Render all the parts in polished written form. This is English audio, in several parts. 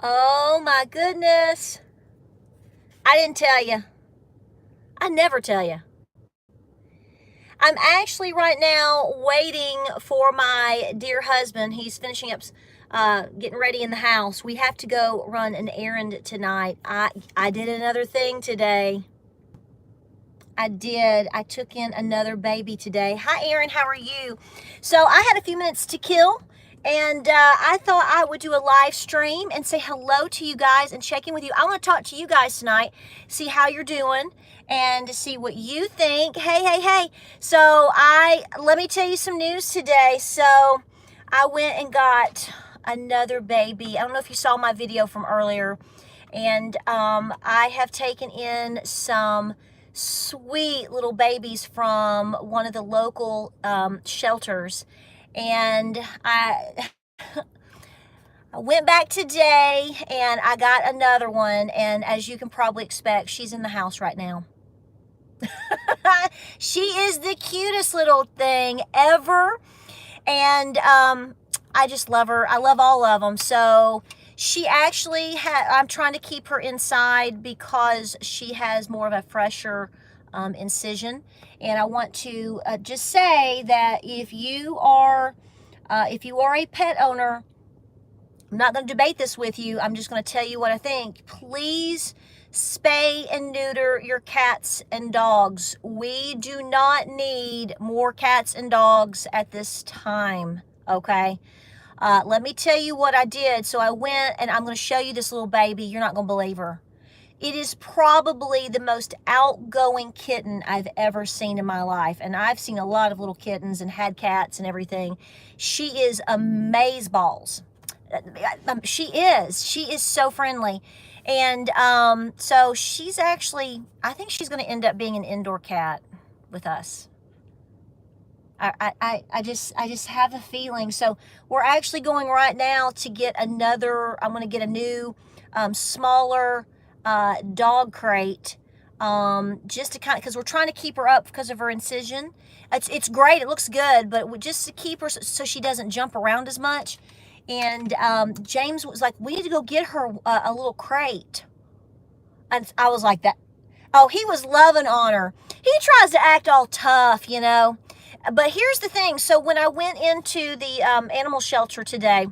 Oh my goodness. I didn't tell you. I never tell you. I'm actually right now waiting for my dear husband. He's finishing up getting ready in the house. We have to go run an errand tonight. I did another thing today. I did. I took in another baby today. Hi, Erin. How are you? So I had a few minutes to kill, and I thought I would do a live stream and say hello to you guys and check in with you. I want to talk to you guys tonight, see how you're doing, and to see what you think. Hey. So let me tell you some news today. So I went and got another baby. I don't know if you saw my video from earlier, and I have taken in some sweet little babies from one of the local shelters, and I went back today and I got another one, and as you can probably expect, she's in the house right now. She is the cutest little thing ever, and I just love her. I love all of them. So she actually I'm trying to keep her inside because she has more of a fresher incision. And I want to just say that if you are a pet owner, I'm not going to debate this with you. I'm just going to tell you what I think. Please spay and neuter your cats and dogs. We do not need more cats and dogs at this time, okay? Let me tell you what I did. So I went, and I'm going to show you this little baby. You're not going to believe her. It is probably the most outgoing kitten I've ever seen in my life. And I've seen a lot of little kittens and had cats and everything. She is amazeballs. She is so friendly. And so she's actually, I think she's going to end up being an indoor cat with us. I just have a feeling. So we're actually going right now to get I'm going to get a new smaller dog crate, just to because we're trying to keep her up because of her incision. It's great. It looks good, but just to keep her so she doesn't jump around as much. And James was like, we need to go get her a little crate. And I was like that. Oh, he was loving on her. He tries to act all tough, you know. But here's the thing. So when I went into the animal shelter today,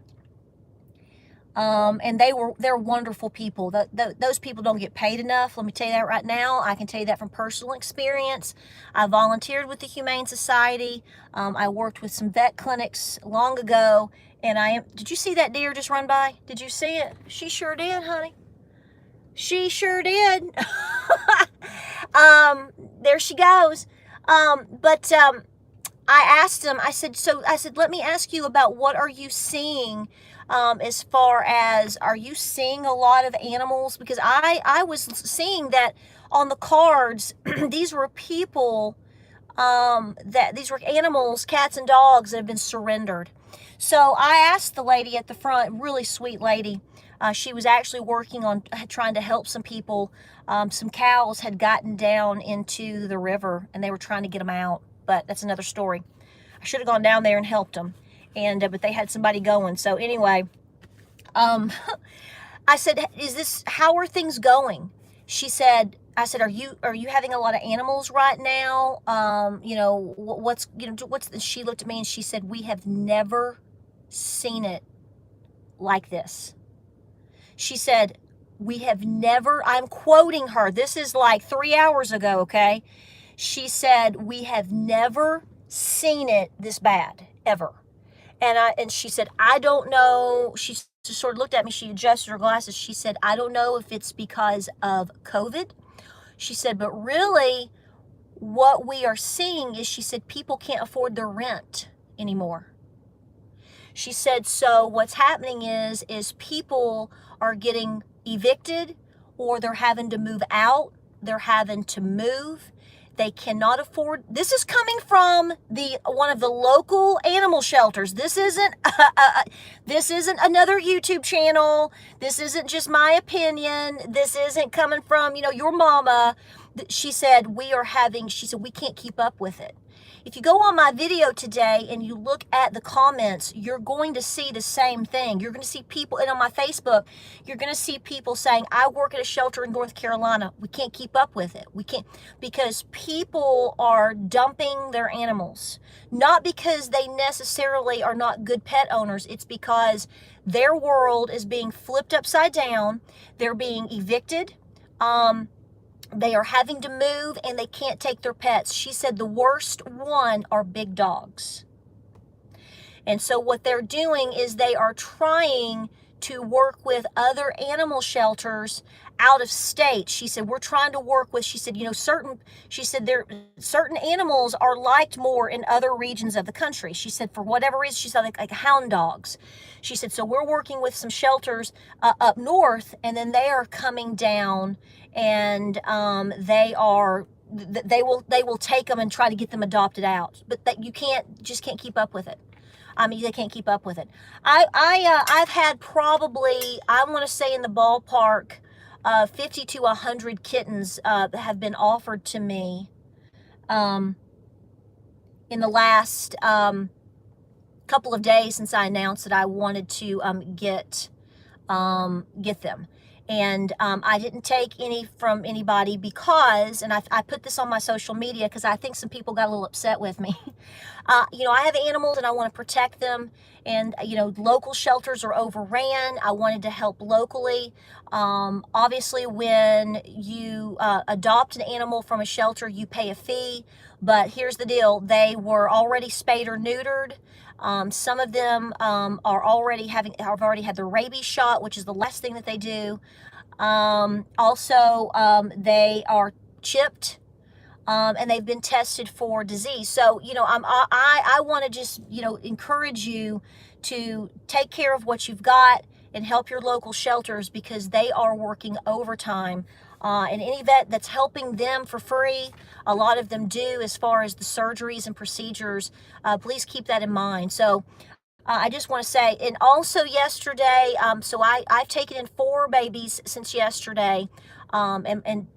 and they're wonderful people. Those people don't get paid enough. Let me tell you that right now. I can tell you that from personal experience. I volunteered with the Humane Society. I worked with some vet clinics long ago, and did you see that deer just run by? Did you see it? She sure did, honey. She sure did. There she goes. But I asked him, I said, let me ask you about what are you seeing as far as, are you seeing a lot of animals? Because I was seeing that on the cards, these were people, these were animals, cats and dogs that have been surrendered. So I asked the lady at the front, really sweet lady, she was actually working on trying to help some people. Some cows had gotten down into the river and they were trying to get them out, but that's another story. I should have gone down there and helped them, but they had somebody going. So anyway, I said, how are things going? I said, are you having a lot of animals right now? She looked at me and she said, we have never seen it like this. She said, I'm quoting her. This is like 3 hours ago, okay? She said, we have never seen it this bad, ever. And she said, I don't know. She just sort of looked at me. She adjusted her glasses. She said, I don't know if it's because of COVID. She said, but really what we are seeing is, she said, people can't afford their rent anymore. She said, so what's happening is people are getting evicted, or they're having to move out. They're having to move. They cannot afford. This is coming from one of the local animal shelters. This isn't another YouTube channel. This isn't just my opinion. This isn't coming from, your mama. She said, we can't keep up with it. If you go on my video today and you look at the comments, you're going to see the same thing. You're going to see people, and on my Facebook, you're going to see people saying, I work at a shelter in North Carolina. We can't keep up with it. We can't, because people are dumping their animals. Not because they necessarily are not good pet owners. It's because their world is being flipped upside down. They're being evicted. They are having to move and they can't take their pets. She said the worst one are big dogs. And so what they're doing is they are trying to work with other animal shelters out of state. She said, we're trying to work with, she said, certain animals are liked more in other regions of the country. She said, for whatever reason, she said like hound dogs. She said, so we're working with some shelters up north, and then they are coming down, and they will take them and try to get them adopted out. But that you can't keep up with it. I mean, they can't keep up with it. I've had probably, I want to say in the ballpark, 50 to 100 kittens that have been offered to me in the last couple of days since I announced that I wanted to get them. And I didn't take any from anybody because, and I put this on my social media because I think some people got a little upset with me. I have animals and I want to protect them. And, local shelters are overran. I wanted to help locally. Obviously, when you adopt an animal from a shelter, you pay a fee. But here's the deal. They were already spayed or neutered. Some of them have already had their rabies shot, which is the last thing that they do. Also, they are chipped, and they've been tested for disease. So, I want to just, encourage you to take care of what you've got and help your local shelters because they are working overtime. And any vet that's helping them for free, a lot of them do as far as the surgeries and procedures. Please keep that in mind. So I just want to say, and also yesterday, so I've taken in 4 babies since yesterday, and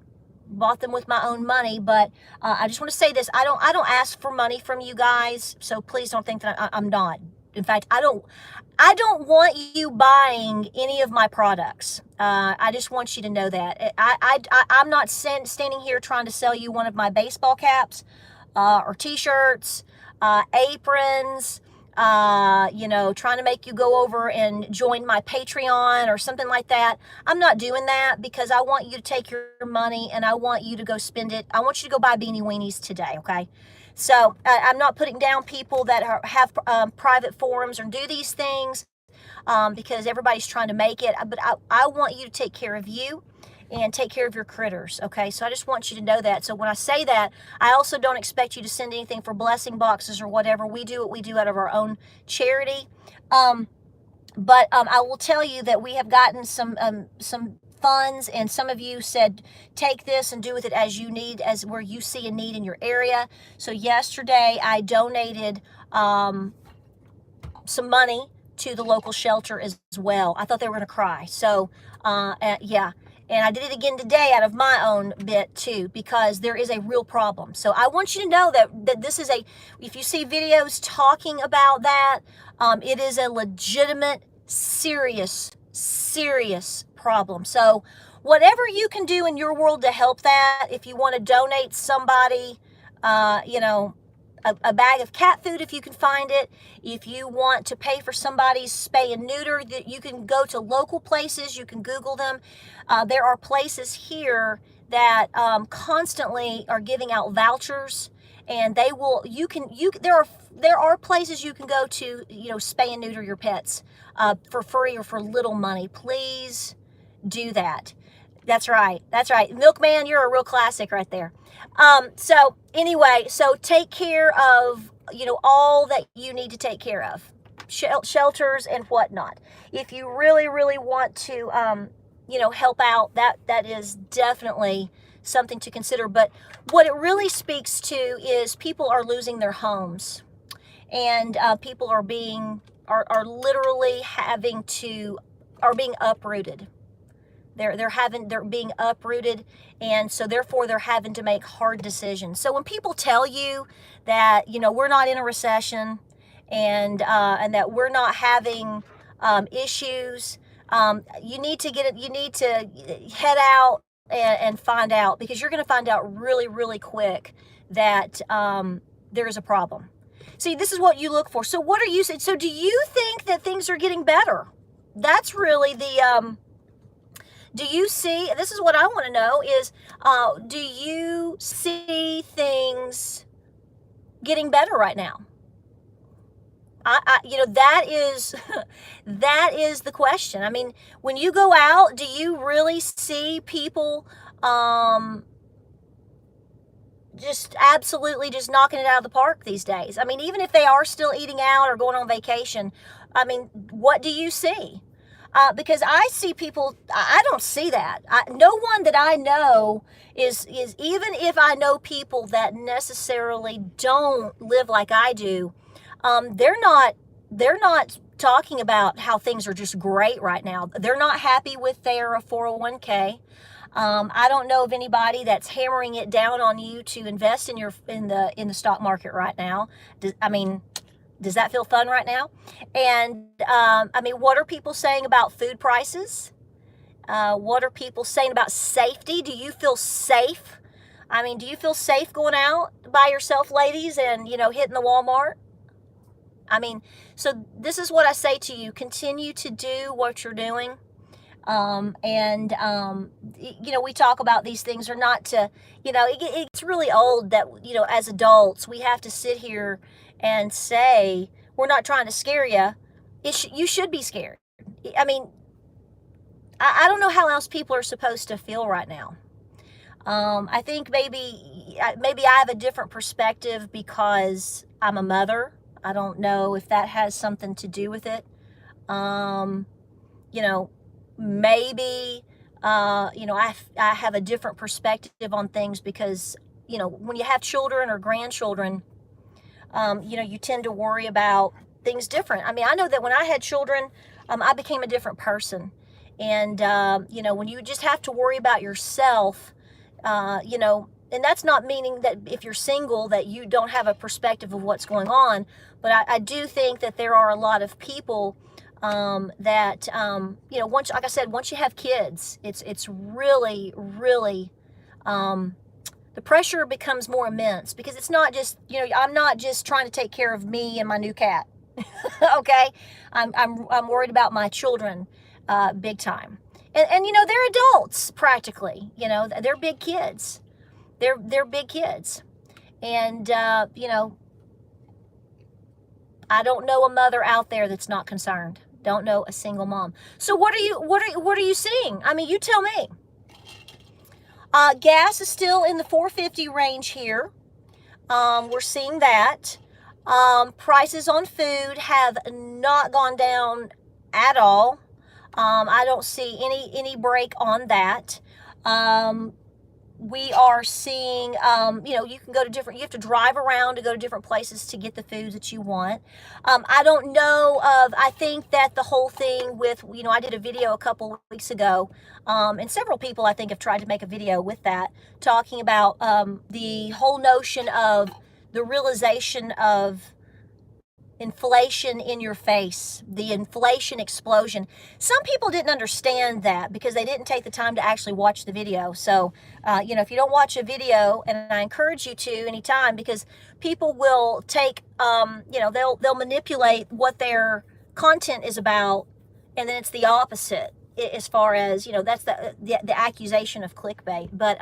bought them with my own money. But I just want to say this: I don't ask for money from you guys, so please don't think that I'm not. In fact, I don't want you buying any of my products. I just want you to know that. I'm not standing here trying to sell you one of my baseball caps or t-shirts, aprons, trying to make you go over and join my Patreon or something like that. I'm not doing that because I want you to take your money and I want you to go spend it. I want you to go buy beanie weenies today, okay? So I'm not putting down people that have private forums or do these things because everybody's trying to make it. But I want you to take care of you and take care of your critters, okay? So I just want you to know that. So when I say that, I also don't expect you to send anything for blessing boxes or whatever. We do what we do out of our own charity. But I will tell you that we have gotten some funds, and some of you said take this and do with it as you need, as where you see a need in your area. So yesterday I donated some money to the local shelter as well. I thought they were going to cry. So yeah, and I did it again today out of my own bit too, because there is a real problem. So I want you to know that this is if you see videos talking about that, it is a legitimate, serious problem. So whatever you can do in your world to help that, if you want to donate somebody, a bag of cat food if you can find it, if you want to pay for somebody's spay and neuter, that you can go to local places, you can Google them. There are places here that constantly are giving out vouchers, and they will, there are places you can go to, spay and neuter your pets for free or for little money. Please do that. That's right. Milkman, you're a real classic right there. So anyway, so take care of, all that you need to take care of, shelters and whatnot. If you really, really want to, help out, that is definitely something to consider. But what it really speaks to is people are losing their homes, and people are literally being uprooted. They're being uprooted, and so therefore they're having to make hard decisions. So when people tell you that, we're not in a recession, and that we're not having issues, you need to head out and find out, because you're going to find out really, really quick that there's a problem. See, this is what you look for. So what are you saying? So do you think that things are getting better? That's really the, do you see, this is what I want to know is, do you see things getting better right now? That is, that is the question. I mean, when you go out, do you really see people, just absolutely just knocking it out of the park these days? I mean, even if they are still eating out or going on vacation, I mean, what do you see? Because I see people, I don't see that. No one that I know is, even if I know people that necessarily don't live like I do, they're not talking about how things are just great right now. They're not happy with their 401k. I don't know of anybody that's hammering it down on you to invest in the stock market right now. Does that feel fun right now? And what are people saying about food prices? What are people saying about safety? Do you feel safe? Do you feel safe going out by yourself, ladies, and hitting the Walmart? So this is what I say to you: continue to do what you're doing. We talk about these things are not to, it's really old that, as adults, we have to sit here and say, we're not trying to scare you. You should be scared. I don't know how else people are supposed to feel right now. I think maybe I have a different perspective because I'm a mother. I don't know if that has something to do with it. Maybe, I have a different perspective on things because, when you have children or grandchildren, you tend to worry about things different. I know that when I had children, I became a different person. And, when you just have to worry about yourself, and that's not meaning that if you're single that you don't have a perspective of what's going on. But I do think that there are a lot of people that, once, like I said, once you have kids, it's really, really, the pressure becomes more immense, because it's not just, I'm not just trying to take care of me and my new cat. Okay. I'm worried about my children, big time. And they're adults practically, they're big kids. They're big kids. And, I don't know a mother out there that's not concerned. Don't know a single mom. So what are you seeing? You tell me. Gas is still in the $4.50 range here. We're seeing that. Prices on food have not gone down at all. I don't see any break on that. We are seeing, you can go to you have to drive around to go to different places to get the foods that you want. I don't know I think that the whole thing with, I did a video a couple weeks ago, and several people I think have tried to make a video with that, talking about the whole notion of the realization of inflation in your face, the inflation explosion. Some people didn't understand that because they didn't take the time to actually watch the video. So, if you don't watch a video, and I encourage you to anytime, because people will take, they'll manipulate what their content is about, and then it's the opposite as far as, that's the accusation of clickbait. But,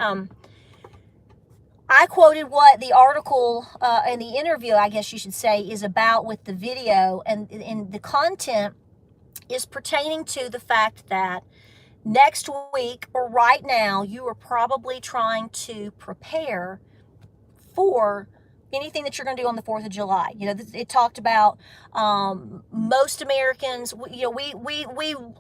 I quoted what the article and the interview, I guess you should say, is about with the video, and the content is pertaining to the fact that next week or right now you are probably trying to prepare for anything that you're going to do on the 4th of July. It talked about most Americans, we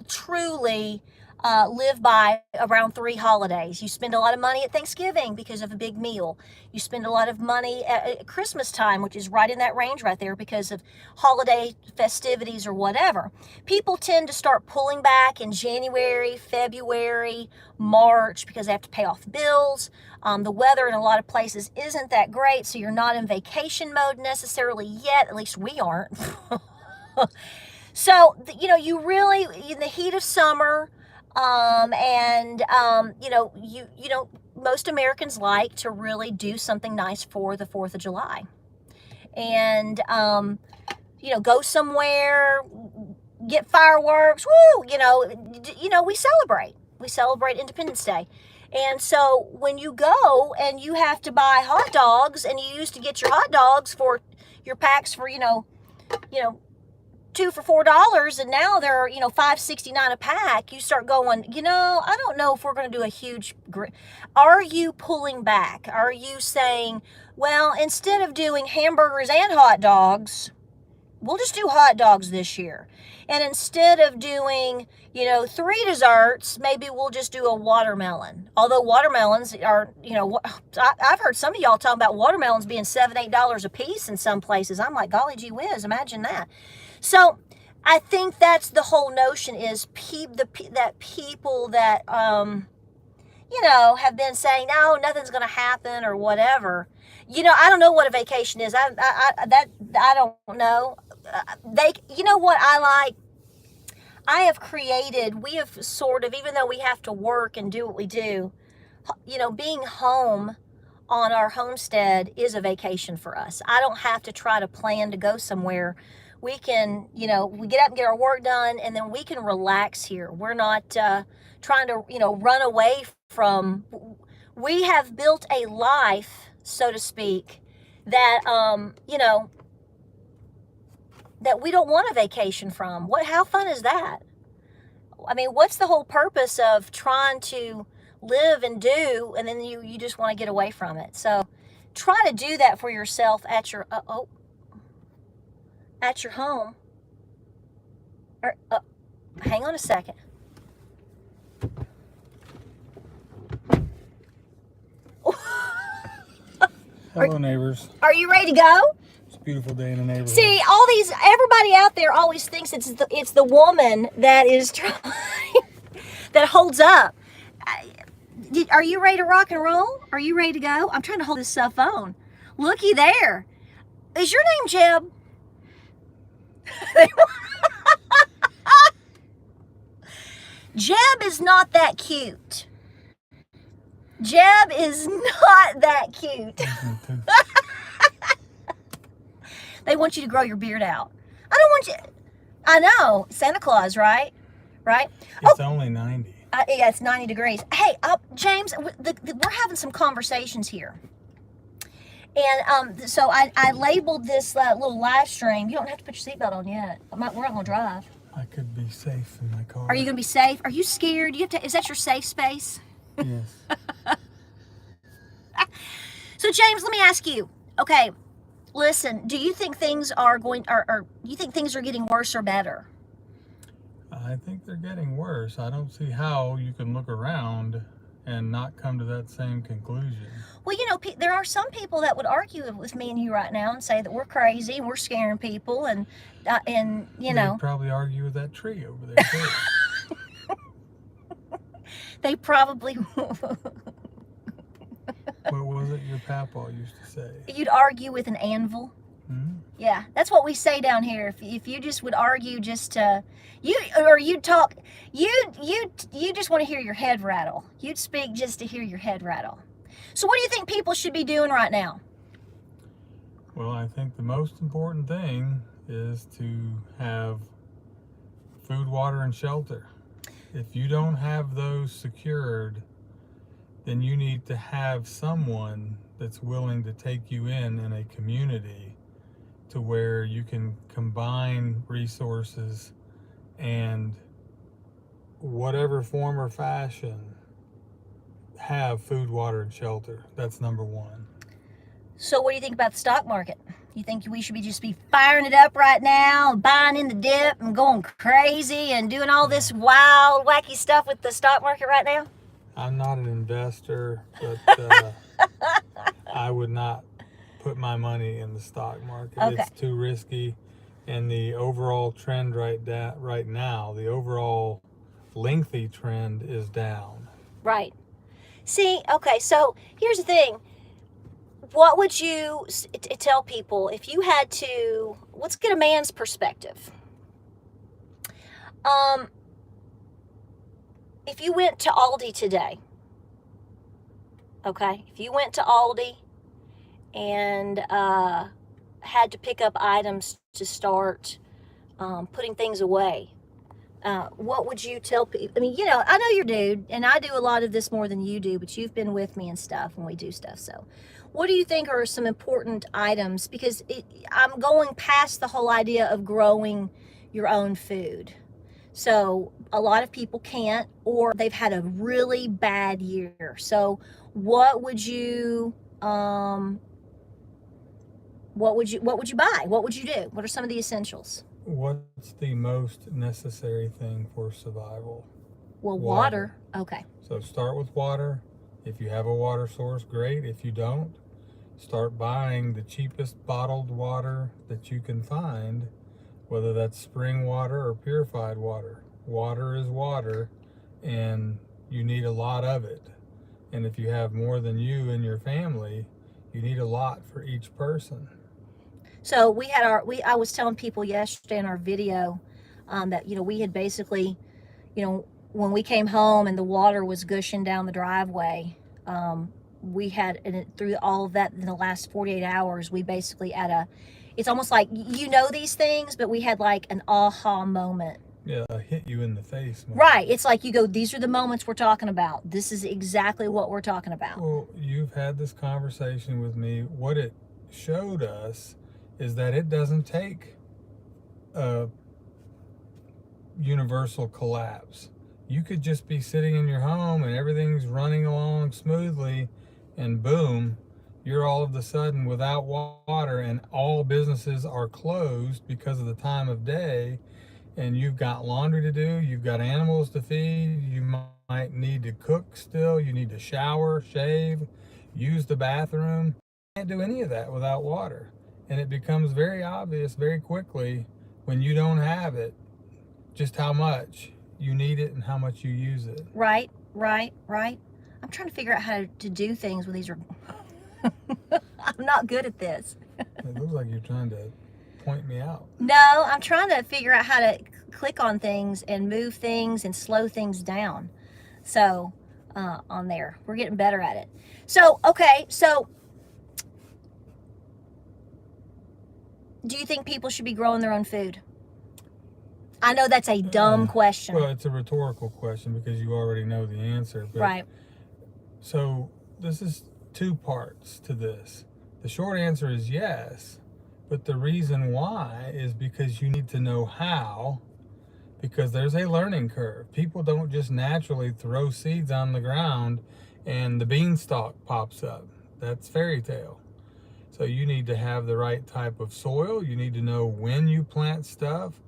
truly live by around 3 holidays. You spend a lot of money at Thanksgiving because of a big meal. You spend a lot of money at Christmas time, which is right in that range right there because of holiday festivities or whatever. People tend to start pulling back in January, February, March because they have to pay off bills. The weather in a lot of places isn't that great, so you're not in vacation mode necessarily yet. At least we aren't. So, you really, in the heat of summer, most Americans like to really do something nice for the 4th of July. And, go somewhere, get fireworks, woo, we celebrate. We celebrate Independence Day. And so when you go and you have to buy hot dogs, and you used to get your hot dogs for your packs for, 2 for $4, and now they're $5.69 a pack, you start going, I don't know if we're going to do a huge are you pulling back? Are you saying, well, instead of doing hamburgers and hot dogs, we'll just do hot dogs this year, and instead of doing 3 desserts, maybe we'll just do a watermelon? Although watermelons are, I've heard some of y'all talking about watermelons being $7-8 a piece in some places. I'm like, golly gee whiz, imagine that. So I think that's the whole notion, is that people that, have been saying, no, nothing's going to happen or whatever. I don't know what a vacation is. I don't know. What I like? We have sort of, even though we have to work and do what we do, being home on our homestead is a vacation for us. I don't have to try to plan to go somewhere. We can, we get up and get our work done, and then we can relax here. We're not trying to, run away from. We have built a life, so to speak, that, that we don't want a vacation from. How fun is that? I mean, what's the whole purpose of trying to live and do, and then you just want to get away from it? So try to do that for yourself at your home. Or, hang on a second. Hello, neighbors. Are you ready to go? It's a beautiful day in the neighborhood. See, everybody out there always thinks it's the woman that is trying, that holds up. Are you ready to rock and roll? Are you ready to go? I'm trying to hold this cell phone. Looky there. Is your name Jeb? Jeb is not that cute. Jeb is not that cute. They want you to grow your beard out. I don't want you. I know. Santa Claus, right? Right? It's only 90. Yeah, it's 90 degrees. Hey, James, we're having some conversations here. And so I labeled this little live stream. You don't have to put your seatbelt on yet. We're not going to drive. I could be safe in my car. Are you going to be safe? Are you scared? Is that your safe space? Yes. So, James, let me ask you. Okay, listen. Do you think things are you think things are getting worse or better? I think they're getting worse. I don't see how you can look around and not come to that same conclusion. Well, there are some people that would argue with me and you right now and say that we're crazy and we're scaring people, and They'd probably argue with that tree over there too. They probably. What was it your papa used to say? You'd argue with an anvil. Mm-hmm. Yeah, that's what we say down here. If you just would argue just to, you'd talk, you just want to hear your head rattle. You'd speak just to hear your head rattle. So what do you think people should be doing right now? Well, I think the most important thing is to have food, water, and shelter. If you don't have those secured, then you need to have someone that's willing to take you in a community to where you can combine resources and whatever form or fashion have food, water, and shelter. That's number one. So what do you think about the stock market? You think we should just be firing it up right now, buying in the dip and going crazy and doing all this wild, wacky stuff with the stock market right now? I'm not an investor, but I would not put my money in the stock market. Okay. It's too risky. And the overall trend right now, the overall lengthy trend is down. Right. See, okay, so here's the thing. What would you tell people if you had to, let's get a man's perspective. If you went to Aldi today, okay, if you went to Aldi and had to pick up items to start putting things away, what would you tell people? I mean, I know you're a dude, and I do a lot of this more than you do, but you've been with me and stuff when we do stuff. So what do you think are some important items? Because I'm going past the whole idea of growing your own food. So a lot of people can't, or they've had a really bad year. So what would you buy? What would you buy? What would you do? What are some of the essentials? What's the most necessary thing for survival? Well, water. Okay. So start with water. If you have a water source, great. If you don't, start buying the cheapest bottled water that you can find, whether that's spring water or purified water. Water is water, and you need a lot of it. And if you have more than you and your family, you need a lot for each person. So I was telling people yesterday in our video that, we had basically, when we came home and the water was gushing down the driveway, we had, and through all of that in the last 48 hours, we basically it's almost like, these things, but we had like an aha moment. Yeah, hit you in the face. Right. It's like you go, these are the moments we're talking about. This is exactly what we're talking about. Well, you've had this conversation with me. What it showed us is that it doesn't take a universal collapse. You could just be sitting in your home and everything's running along smoothly, and boom, you're all of a sudden without water, and all businesses are closed because of the time of day, and you've got laundry to do, you've got animals to feed, you might need to cook still, you need to shower, shave, use the bathroom. You can't do any of that without water. And it becomes very obvious very quickly when you don't have it, just how much you need it and how much you use it. Right. I'm trying to figure out how to do things when these are... I'm not good at this. It looks like you're trying to point me out. No, I'm trying to figure out how to click on things and move things and slow things down. So, on there. We're getting better at it. So, okay, so... do you think people should be growing their own food? I know that's a dumb question. Well, it's a rhetorical question because you already know the answer. But, right. So this is two parts to this. The short answer is yes, but the reason why is because you need to know how, because there's a learning curve. People don't just naturally throw seeds on the ground and the beanstalk pops up. That's fairy tale. So you need to have the right type of soil. You need to know when you plant stuff,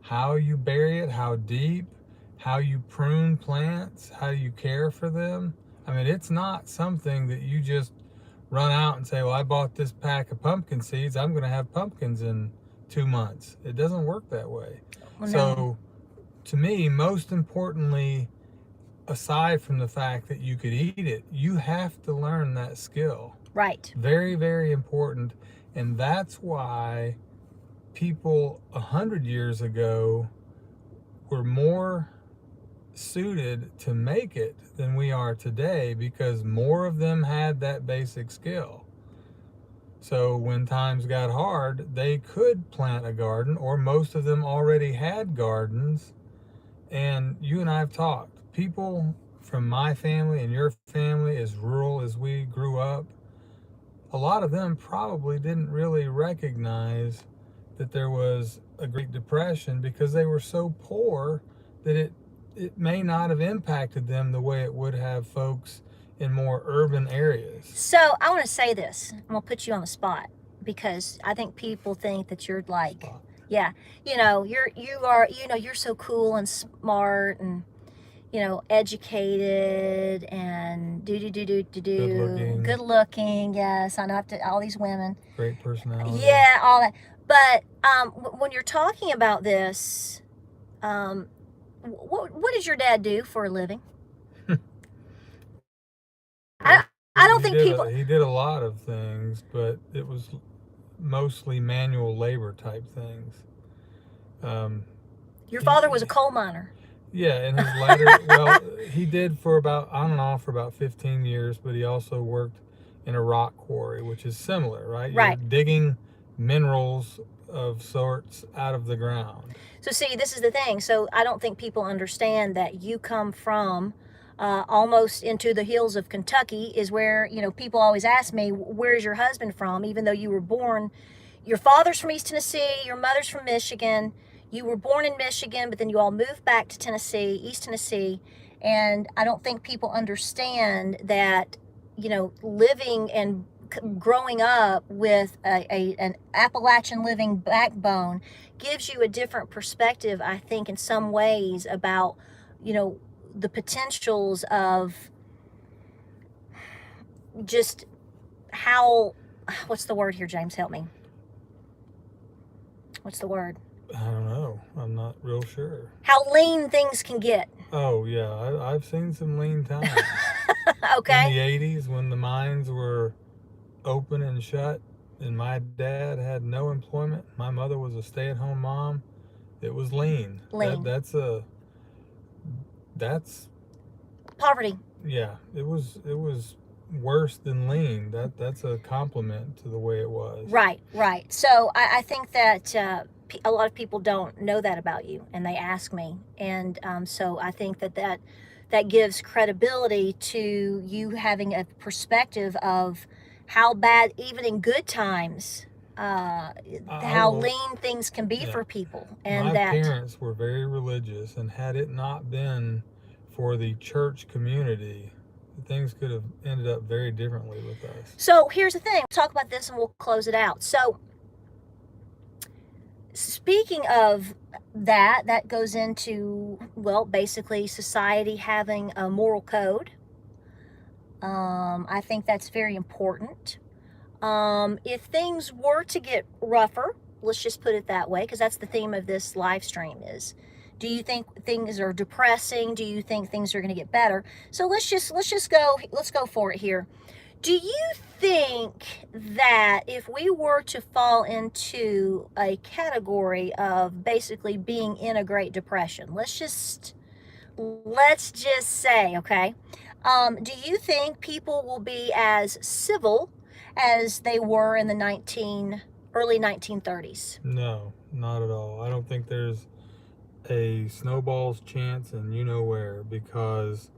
how you bury it, how deep, how you prune plants, how you care for them. I mean, it's not something that you just run out and say, well, I bought this pack of pumpkin seeds, I'm going to have pumpkins in 2 months. It doesn't work that way. Well, so to me, most importantly, aside from the fact that you could eat it, you have to learn that skill. Right. Very, very important. And that's why people 100 years ago were more suited to make it than we are today, because more of them had that basic skill. So when times got hard, they could plant a garden, or most of them already had gardens. And you and I have talked. People from my family and your family, as rural as we grew up, a lot of them probably didn't really recognize that there was a Great Depression because they were so poor that it may not have impacted them the way it would have folks in more urban areas. So I want to say this. I'm going to put you on the spot. because I think people think that you're like, Spot. yeah, you're so cool and smart and, educated and good looking. Yes, I know all these women. Great personality. Yeah, all that. But when you're talking about this, what does your dad do for a living? I don't think people. He did a lot of things, but it was mostly manual labor type things. Your father was a coal miner. Yeah, in his latter, well, he did for about, on and off for about 15 years, but he also worked in a rock quarry, which is similar, right? Right. You're digging minerals of sorts out of the ground. So see, this is the thing. So I don't think people understand that you come from almost into the hills of Kentucky is where, people always ask me, where's your husband from? Even though you were born, your father's from East Tennessee, your mother's from Michigan. You were born in Michigan, but then you all moved back to Tennessee, East Tennessee. And I don't think people understand that, living and growing up with an Appalachian living backbone gives you a different perspective, I think, in some ways about, the potentials of just how, what's the word here, James? Help me. What's the word? I don't know. I'm not real sure. How lean things can get. Oh, yeah. I've seen some lean times. Okay. In the 80s, when the mines were open and shut, and my dad had no employment, my mother was a stay-at-home mom, it was lean. Lean. That's poverty. Yeah, it was worse than lean. That's a compliment to the way it was. Right. So I think that a lot of people don't know that about you, and they ask me, and so I think that gives credibility to you having a perspective of how bad, even in good times, how lean things can be for people. And my parents were very religious, and had it not been for the church community, things could have ended up very differently with us. So here's the thing. We'll talk about this and we'll close it out. So speaking of that goes into, well, basically society having a moral code. I think that's very important. If things were to get rougher, let's just put it that way, because that's the theme of this live stream is, do you think things are depressing? Do you think things are going to get better? So let's go for it here. Do you think that if we were to fall into a category of basically being in a Great Depression, let's just say, okay, do you think people will be as civil as they were in the early 1930s? No, not at all. I don't think there's a snowball's chance and you know where, because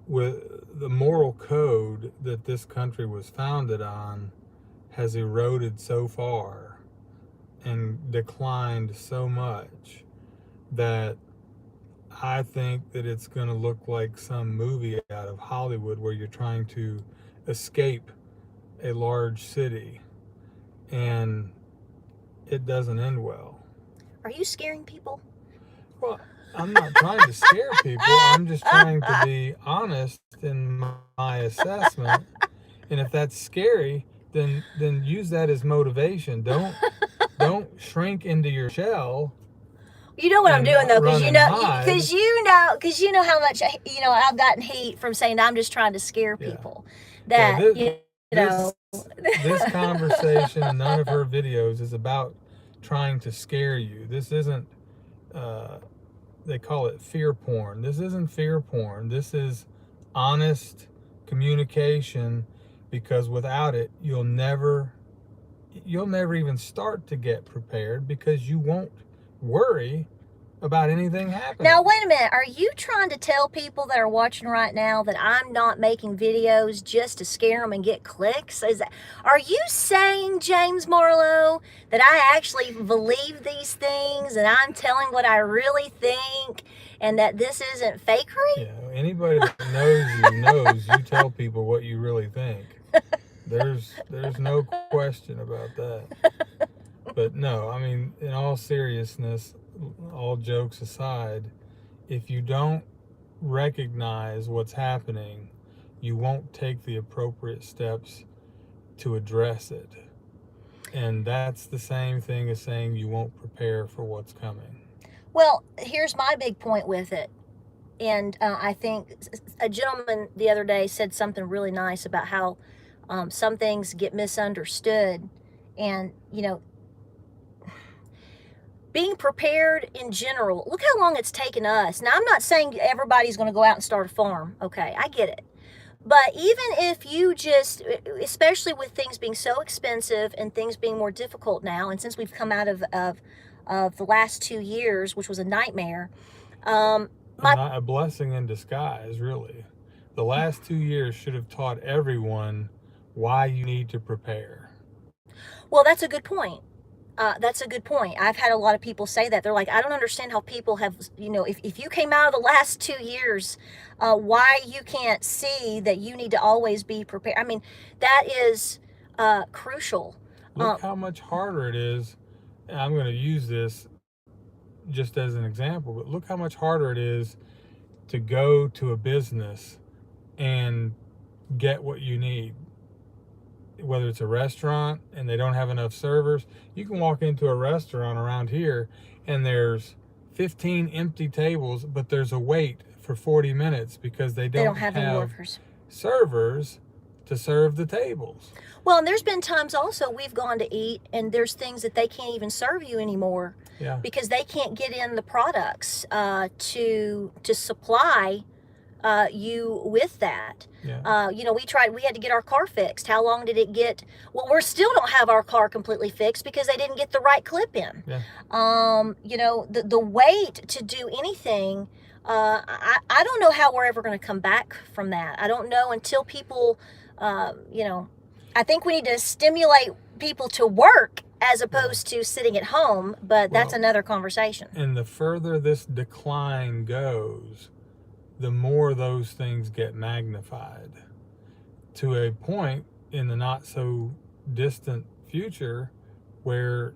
with the moral code that this country was founded on has eroded so far and declined so much that I think that it's going to look like some movie out of Hollywood where you're trying to escape a large city and it doesn't end well. Are you scaring people? Well, I'm not trying to scare people. I'm just trying to be honest in my assessment. And if that's scary, then use that as motivation. Don't shrink into your shell. You know what I'm doing though, because you know how much I've gotten heat from saying I'm just trying to scare people. This conversation and none of her videos is about trying to scare you. This isn't they call it fear porn. This isn't fear porn. This is honest communication, because without it you'll never even start to get prepared, because you won't worry about anything happening. Now, wait a minute. Are you trying to tell people that are watching right now that I'm not making videos just to scare them and get clicks? Are you saying, James Marlowe, that I actually believe these things and I'm telling what I really think and that this isn't fakery? Yeah, anybody that knows you knows you tell people what you really think. There's no question about that. But no, I mean, in all seriousness, all jokes aside, if you don't recognize what's happening, you won't take the appropriate steps to address it. And that's the same thing as saying you won't prepare for what's coming. Well, here's my big point with it. And I think a gentleman the other day said something really nice about how some things get misunderstood. And, you know, being prepared in general, look how long it's taken us. Now, I'm not saying everybody's going to go out and start a farm. Okay, I get it. But even if you just, especially with things being so expensive and things being more difficult now, and since we've come out of the last 2 years, which was a nightmare, a blessing in disguise, really. The last 2 years should have taught everyone why you need to prepare. Well, that's a good point. That's a good point. I've had a lot of people say that. They're like, I don't understand how people have, you know, if you came out of the last 2 years, why you can't see that you need to always be prepared. I mean, that is crucial. Look how much harder it is. And I'm going to use this just as an example, but look how much harder it is to go to a business and get what you need. Whether it's a restaurant and they don't have enough servers, you can walk into a restaurant around here and there's 15 empty tables, but there's a wait for 40 minutes because they don't have the workers, servers to serve the tables. Well, and there's been times also we've gone to eat and there's things that they can't even serve you anymore because they can't get in the products to supply you with that. You know, we had to get our car fixed. How long did it get? Well, we still don't have our car completely fixed because they didn't get the right clip in. You know, the wait to do anything, I don't know how we're ever going to come back from that. I don't know until people, you know, I think we need to stimulate people to work as opposed to sitting at home, but that's another conversation. And the further this decline goes, the more those things get magnified to a point in the not so distant future where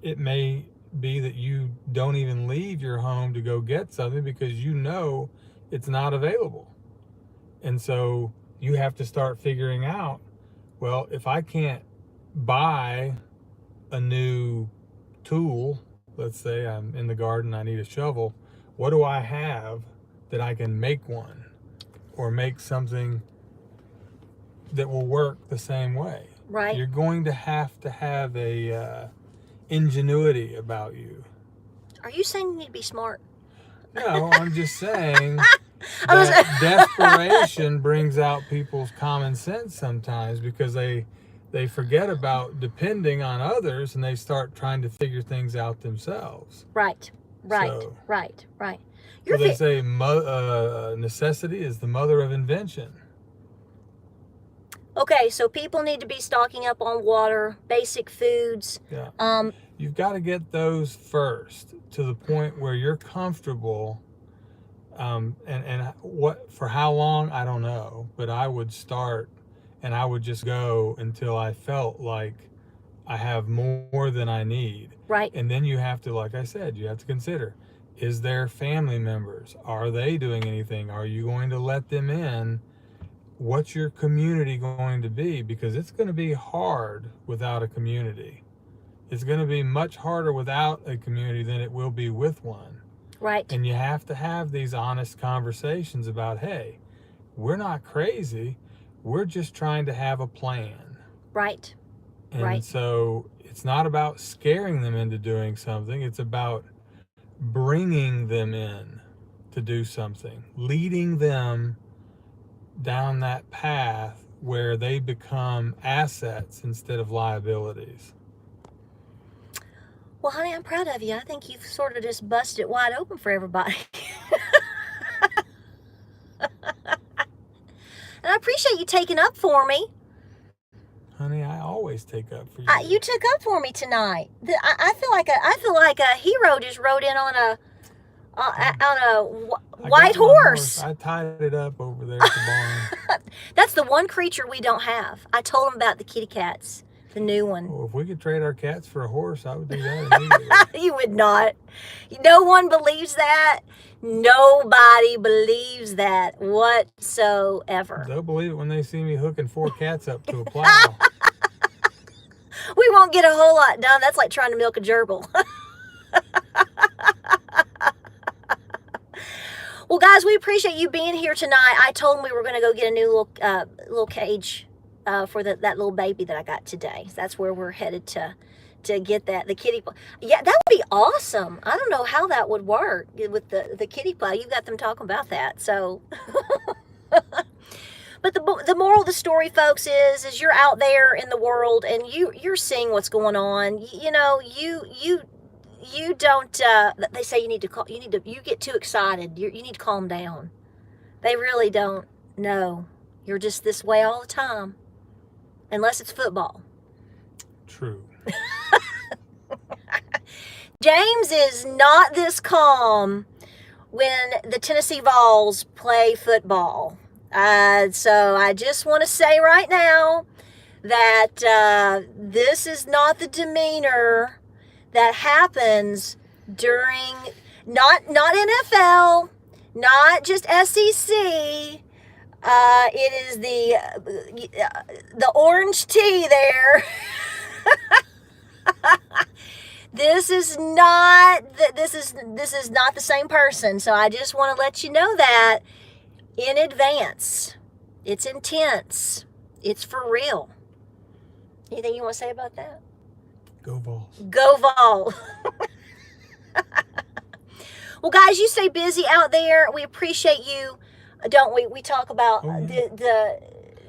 it may be that you don't even leave your home to go get something because you know it's not available. And so you have to start figuring out, well, if I can't buy a new tool, let's say I'm in the garden, I need a shovel, what do I have that I can make one or make something that will work the same way? Right. You're going to have a ingenuity about you. Are you saying you need to be smart? No, I'm just saying that desperation brings out people's common sense sometimes because they forget about depending on others and they start trying to figure things out themselves. Right. So, right. So they say necessity is the mother of invention. Okay, so people need to be stocking up on water, basic foods. Yeah. You've got to get those first to the point where you're comfortable. And what for how long, I don't know. But I would start and I would just go until I felt like I have more than I need. Right. And then you have to, like I said, you have to consider, is there family members? Are they doing anything? Are you going to let them in? What's your community going to be? Because it's going to be hard without a community. It's going to be much harder without a community than it will be with one. Right. And you have to have these honest conversations about, hey, we're not crazy. We're just trying to have a plan. Right. And so it's not about scaring them into doing something. It's about bringing them in to do something, leading them down that path where they become assets instead of liabilities. Well, honey, I'm proud of you. I think you've sort of just busted it wide open for everybody. And I appreciate you taking up for me. Honey, I always take up for you. You took up for me tonight. I feel like a hero just rode in on a white horse. I tied it up over there at the barn. That's the one creature we don't have. I told him about the kitty cats, the new one. Well, if we could trade our cats for a horse, I would do that immediately. You would not. No one believes that. Nobody believes that whatsoever. They'll believe it when they see me hooking 4 cats up to a plow. We won't get a whole lot done. That's like trying to milk a gerbil. Well, guys, we appreciate you being here tonight. I told them we were going to go get a new little cage for that little baby that I got today. So that's where we're headed to get the kiddie pool. Yeah, that would be awesome. I don't know how that would work with the kiddie pool. You got them talking about that. So, but the moral of the story, folks, is you're out there in the world and you're seeing what's going on. You don't. They say you get too excited. You need to calm down. They really don't know. You're just this way all the time, unless it's football. True. James is not this calm when the Tennessee Vols play football. So I just want to say right now that this is not the demeanor that happens during not NFL, not just SEC. It is the orange tea there. This is not the same person. So I just want to let you know that in advance. It's intense. It's for real. Anything you want to say about that? Go Vols. Go Vol. Well, guys, you stay busy out there. We appreciate you, don't we? We talk about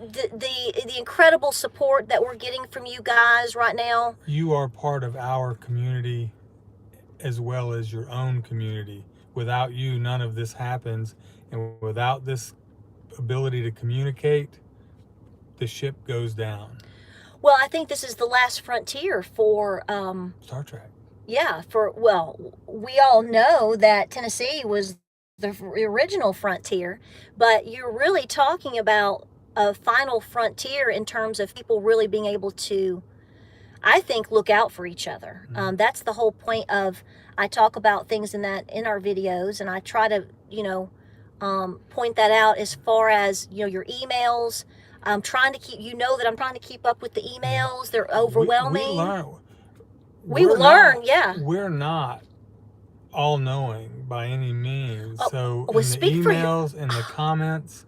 the incredible support that we're getting from you guys right now. You are part of our community as well as your own community. Without you, none of this happens. And without this ability to communicate, the ship goes down. Well, I think this is the last frontier for Star Trek. Yeah, we all know that Tennessee was the original frontier, but you're really talking about a final frontier in terms of people really being able to, I think, look out for each other. Mm-hmm. That's the whole point of, I talk about things in our videos, and I try to, point that out as far as, your emails. I'm trying to keep up with the emails. They're overwhelming. We learn, yeah. We're not all-knowing by any means. So in the emails and the comments,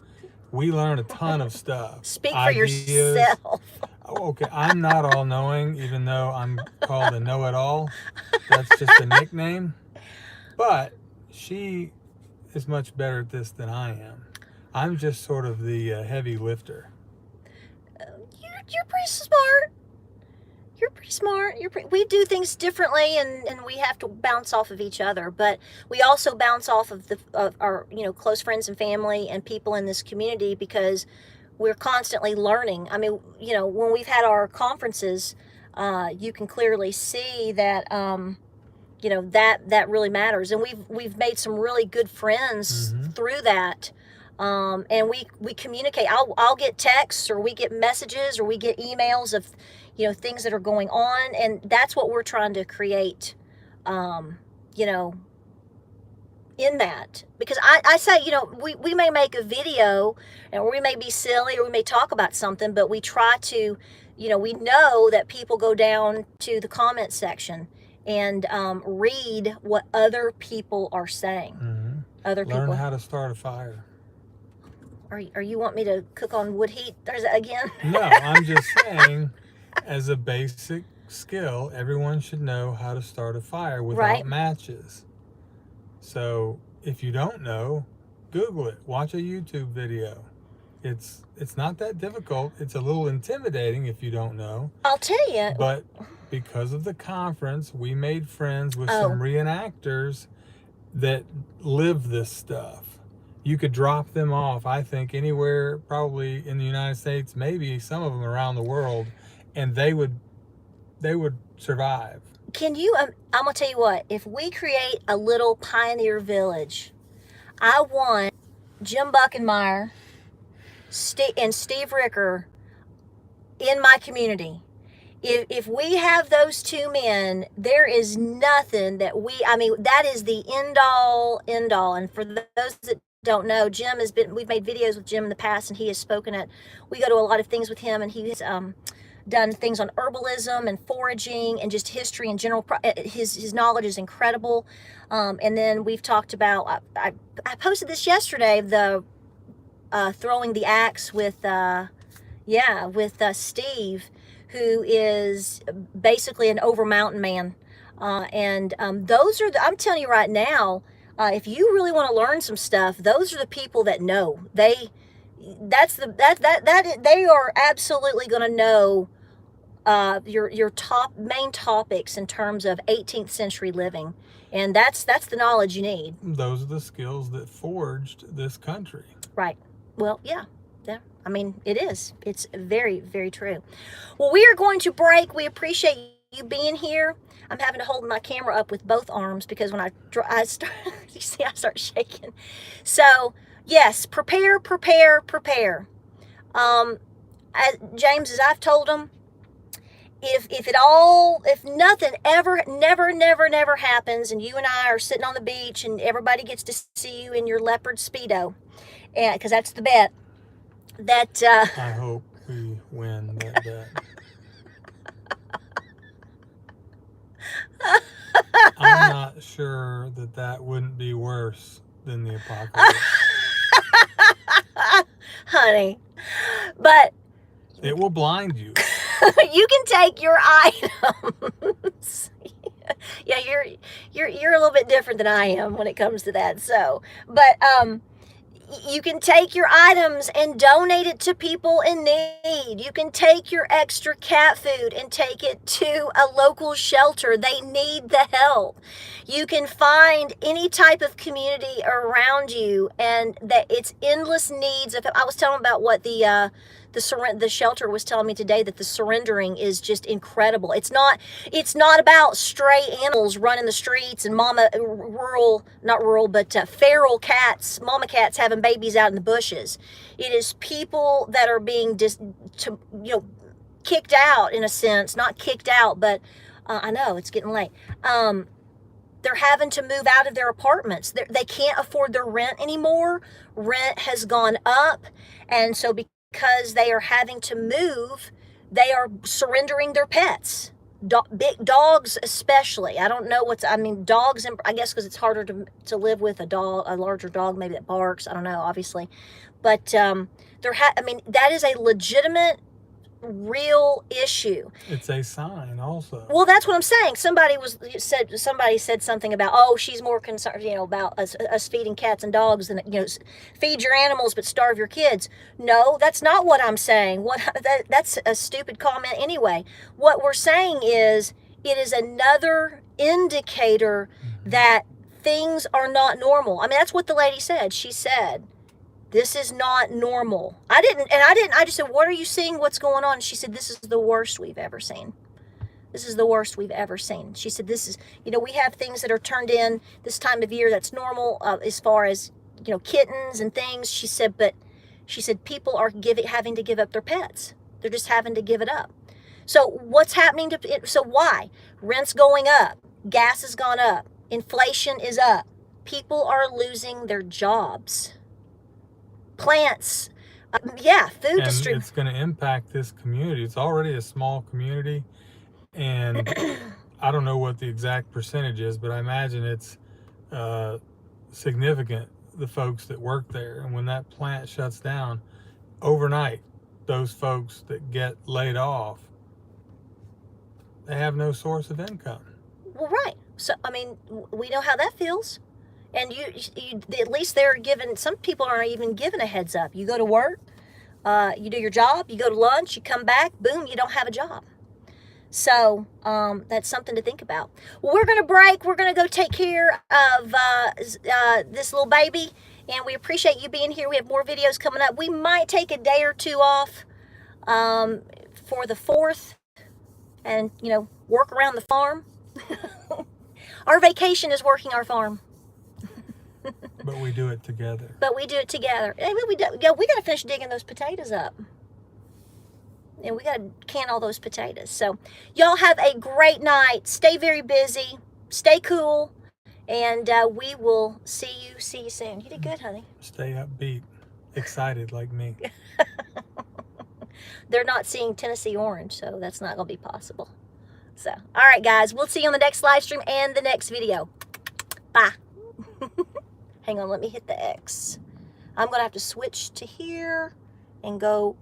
we learn a ton of stuff. Speak for yourself. Okay, I'm not all-knowing, even though I'm called a know-it-all. That's just a nickname. But she is much better at this than I am. I'm just sort of the heavy lifter. You're pretty smart. You're pretty smart. We do things differently, and we have to bounce off of each other. But we also bounce off of our close friends and family and people in this community, because we're constantly learning. I mean, when we've had our conferences, you can clearly see that that really matters, and we've made some really good friends through that. And we communicate. I'll get texts, or we get messages, or we get emails of things that are going on, and that's what we're trying to create, in that. Because I say, we may make a video, and we may be silly, or we may talk about something, but we try to, we know that people go down to the comment section and read what other people are saying. Mm-hmm. Other people learn how to start a fire. Are you want me to cook on wood heat? There's again? No, I'm just saying, as a basic skill, everyone should know how to start a fire without matches. So if you don't know, Google it. Watch a YouTube video. It's not that difficult. It's a little intimidating if you don't know. I'll tell you. But because of the conference, we made friends with some reenactors that live this stuff. You could drop them off, I think, anywhere, probably in the United States, maybe some of them around the world, and they would survive. Can you, I'm going to tell you what, if we create a little pioneer village, I want Jim Buckenmeyer and Steve Ricker in my community. If we have those two men, there is nothing that that is the end all. And for those that don't know, we've made videos with Jim in the past, and he has spoken we go to a lot of things with him, and he has done things on herbalism and foraging and just history in general. His knowledge is incredible. And then we've talked about, I posted this yesterday, the throwing the axe with Steve, who is basically an over mountain man. Those are I'm telling you right now, if you really want to learn some stuff, those are the people that know. They are absolutely going to know your top main topics in terms of 18th century living, and that's the knowledge you need. Those are the skills that forged this country. Right. Well, yeah. I mean, it is. It's very, very true. Well, we are going to break. We appreciate you being here. I'm having to hold my camera up with both arms because when I start, you see, I start shaking. So, yes, prepare. James, as I've told him, if nothing never happens, and you and I are sitting on the beach and everybody gets to see you in your leopard Speedo, and because that's the bet, that I hope we win that bet. I'm not sure that wouldn't be worse than the apocalypse. Honey, but it will blind you. You can take your items. Yeah, you're a little bit different than I am when it comes to that. So, but you can take your items and donate it to people in need. You can take your extra cat food and take it to a local shelter. They need the help. You can find any type of community around you, and that it's endless needs. I was telling about what the shelter was telling me today, that the surrendering is just incredible. It's not about stray animals running the streets and feral cats, mama cats having babies out in the bushes. It is people that are being kicked out, in a sense. Not kicked out, but I know it's getting late. They're having to move out of their apartments. They can't afford their rent anymore. Rent has gone up, and so because they are having to move, they are surrendering their pets. Big dogs especially. I don't know dogs, I guess because it's harder to live with a larger dog maybe that barks. I don't know, obviously. But that is a legitimate, real issue. It's a sign also. Well, that's what I'm saying. Somebody said something about, she's more concerned, about us feeding cats and dogs than, feed your animals but starve your kids. No, that's not what I'm saying. That's a stupid comment anyway. What we're saying is, it is another indicator that things are not normal. I mean, that's what the lady said. She said, this is not normal. I just said, what are you seeing? What's going on? And she said, this is the worst we've ever seen. This is the worst we've ever seen. She said, this is, we have things that are turned in this time of year that's normal, as far as, kittens and things. She said, people are having to give up their pets. They're just having to give it up. So what's happening to it? So why? Rent's going up. Gas has gone up. Inflation is up. People are losing their jobs. Plants, food distribution. It's going to impact this community. It's already a small community, and I don't know what the exact percentage is, but I imagine it's significant, the folks that work there. And when that plant shuts down overnight, those folks that get laid off, they have no source of income. Well, right. So, we know how that feels. And you at least they're given, some people aren't even given a heads up. You go to work, you do your job, you go to lunch, you come back, boom, you don't have a job. So that's something to think about. Well, we're going to break. We're going to go take care of this little baby. And we appreciate you being here. We have more videos coming up. We might take a day or two off for the 4th and, work around the farm. Our vacation is working our farm. But we do it together. But we do it together. Hey, we got to finish digging those potatoes up. And we got to can all those potatoes. So y'all have a great night. Stay very busy. Stay cool. And we will see you soon. You did good, honey. Stay upbeat. Excited like me. They're not seeing Tennessee orange, so that's not going to be possible. So, all right, guys. We'll see you on the next live stream and the next video. Bye. Hang on. Let me hit the X. I'm going to have to switch to here and go